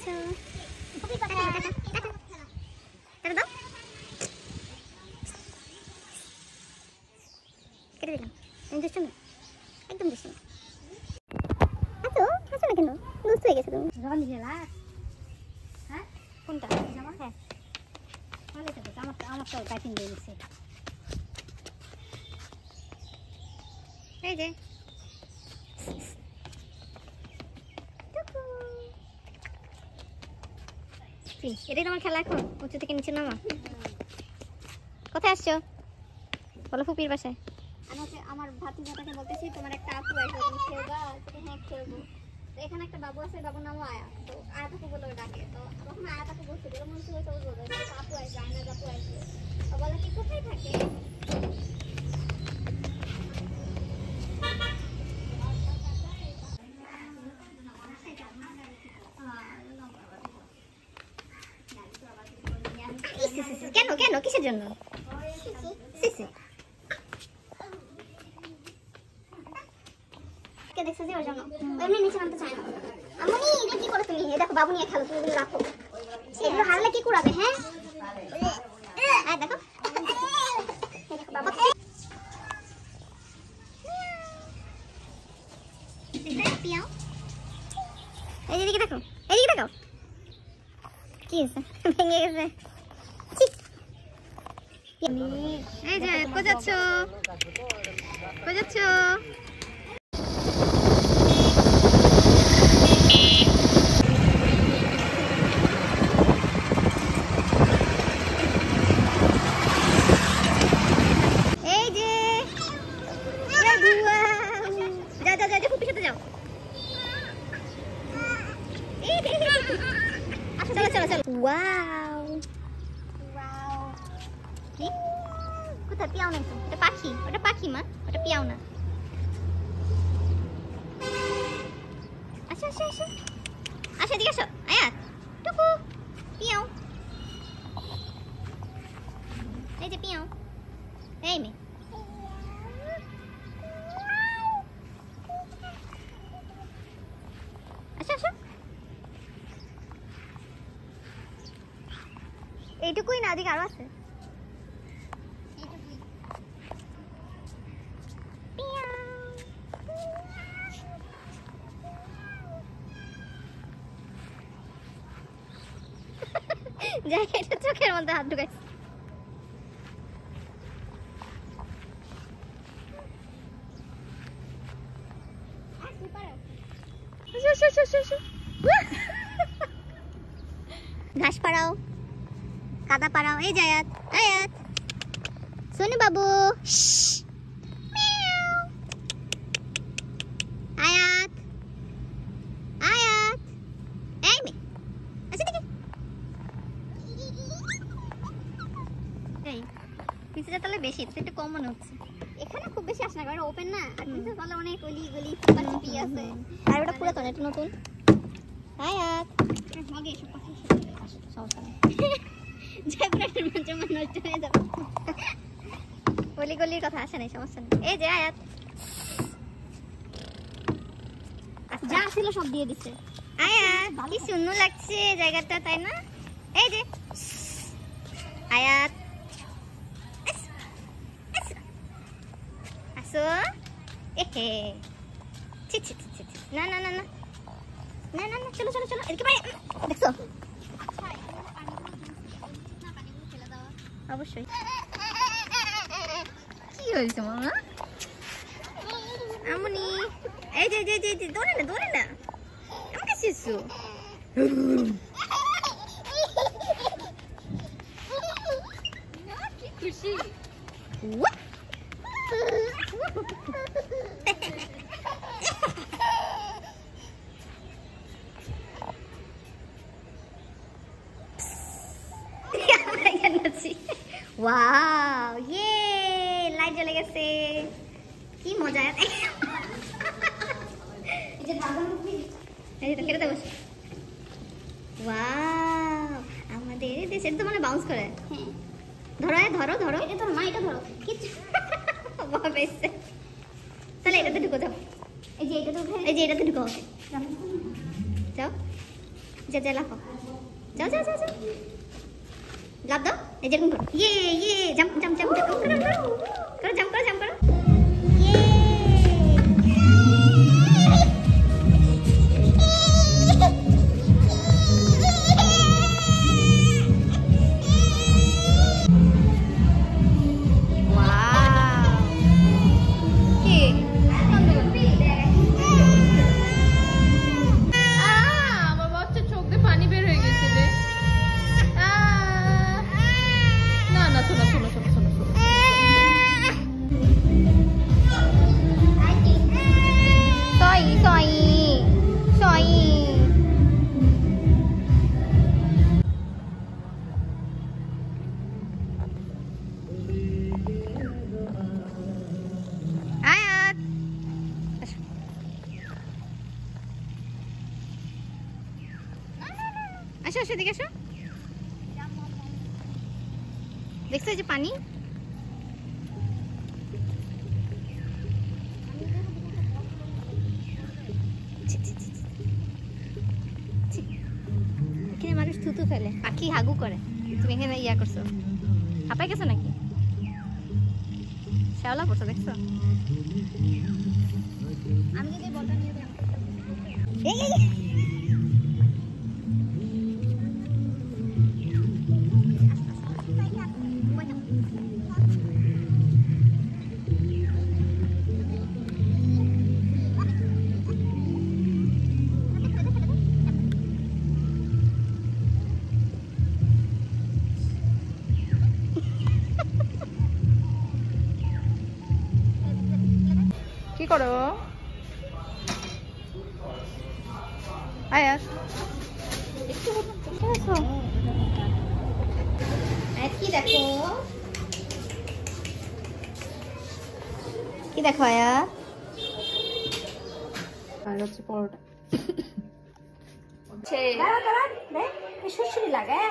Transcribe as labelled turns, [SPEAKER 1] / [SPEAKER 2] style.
[SPEAKER 1] আছো? টাটা দাও। কেটে দিলাম। তুমি দুষ্টু না, একদম দুষ্টু না। আছো আছো না কেন? দুষ্টু হয়ে গেছে তুমি।
[SPEAKER 2] রনি গেলা হ্যাঁ
[SPEAKER 1] কোনটা?
[SPEAKER 2] জামা হ্যাঁ ভালো তো আমার তো কাটিং দিয়ে দিছে
[SPEAKER 1] এই যে এটাই তোমার খেলা এখন? উঁচু থেকে নিচে নামা। কোথায় আসছো? বলো ফুপির বাসায়।
[SPEAKER 2] আমার ভাতিজাটাকে বলতেছি তোমার একটা আপু আছে তুমি খেলবা? হ্যাঁ খেলবো। তো এখানে একটা বাবু আছে, বাবুর নামও আয়া। তো আয়াতাকে বলে ডাকে। তো তখন আয়াতাকে বলছে এরকম মনে হচ্ছে বলবে আপু আসবে, আয়নার আপু আসবে। তো বলে কি কোথায় থাকে?
[SPEAKER 1] কেন কেন কিসের জন্য?
[SPEAKER 2] কে দেখছে যে ওর জন্য এমনি নিচে নামতে চায় না। আম্মুনি এটা কি করে তুমি? এই দেখো বাবু নিয়ে খেলো, তুমি এগুলো রাখো। এগুলো হারলে কি কুড়াবে? হ্যাঁ দেখো বাবা পিয়াও।
[SPEAKER 1] এইদিকে দেখো, এইদিকে দেখো। কি হয়েছে? ভেঙে গেছে। এই যে কোথায় যাচ্ছ? কোথায় যাচ্ছ? এই যে যাও ফুপির সাথে যাও। চলো চলো চলো। ওয়াও কি? কোথায়? পিয়াও না তো, এটা পাখি। ওটা পাখি মা, ওটা পিয়াও না। আসো আসো আসো আসো, এদিকে আসো। আয়াত টুকু পিয়াও। এই যে পিয়াও। এই মেয়ে আসো আসো। এইটুকুই না, ওদিকে আরো আছে। জায়গাটা চোখের মধ্যে হাত ঢুকাইছে। ঘাস পাড়াও, কাদা পাড়াও। এই যে আয়াত, আয়াত সোনু বাবু। আয়াত আয়াত এই মেয়ে আচ্ছা দেখি। এই পিছনে তাহলে বেশি, এটা একটু কম মনে হচ্ছে।
[SPEAKER 2] এখানে খুব বেশি আসে না কারণ ওপেন না। আর কিন্তু তাহলে অনেক গলি গলি পি আছে।
[SPEAKER 1] আর ওটা পুরাতন, এটা নতুন। আয়াত
[SPEAKER 2] ভাগে এসব কথা
[SPEAKER 1] সমস্যা নেই।
[SPEAKER 2] জয়পুরের মঞ্চ নষ্ট হয়ে যাবে।
[SPEAKER 1] গলি গলির কথা আসে নাই, সমস্যা নেই। এই যে আয়াত
[SPEAKER 2] যা ছিল সব দিয়ে দিছে।
[SPEAKER 1] আয়াত কি সুন্দর লাগছে জায়গাটা, তাই না? এই যে আয়াত আসো। এহে ছি ছি ছি ছি। না না না না না না না, চলো চলো চলো, এদিকে বাইরে। দেখছো? অবশ্যই। কি হয়েছে মামা? আমনি এই যে যে যে দৌড়ে না দৌড়ে না, আমাকে শিশু।
[SPEAKER 2] কি খুশি।
[SPEAKER 1] ওয়াও ইয়ে লাইট জ্বলে গেছে, কি মজা।
[SPEAKER 2] এই যে দাদা মুখি
[SPEAKER 1] এই যে কেটে দেবো। ওয়াও আমাদের দেশে তো মানে বাউন্স করে।
[SPEAKER 2] হ্যাঁ
[SPEAKER 1] ধরো ধরো ধরো,
[SPEAKER 2] এটা ধরো মা, এটা ধরো।
[SPEAKER 1] কিছু বাবা এসছে। তাহলে এটাতে ঢুকো যাও।
[SPEAKER 2] এই যে এটা তো
[SPEAKER 1] এই যে এটাতে ঢুকো, যাও যা যা লাফাও, যাও যাও যাও যাও, লাফ দাও, এই যেরকম করো, ইয়ে জাম্প জাম্প জাম্প জাম্প করো করো, জাম্প করো জাম্প করো,
[SPEAKER 3] আমার বাচ্চার চোখ দিয়ে পানি বের হয়ে গেছে রে। না না, শোনো শোনো শোনো শোনো শোনো,
[SPEAKER 1] সই সই সই, আয়াত আসো আসো এদিকে আসো, দেখছো এই যে পানি, ছি, ছি, ছি, ছি। ছি। এখানে মানুষ থুতু ফেলে, পাখি হাগু করে, তুমি এখানে ইয়া করছো, হাঁপাই গেছো নাকি, শ্যাওলা পড়ছো দেখছো,
[SPEAKER 2] আমি যদি বলটা নিয়ে যাই
[SPEAKER 1] এই এই, এই।
[SPEAKER 3] কি করো আয়াত? একটু কোথায় আছো?
[SPEAKER 1] কি দেখো, কি দেখো আয়াত,
[SPEAKER 3] আর হচ্ছে পরোটা।
[SPEAKER 1] সুরসুরি লাগে।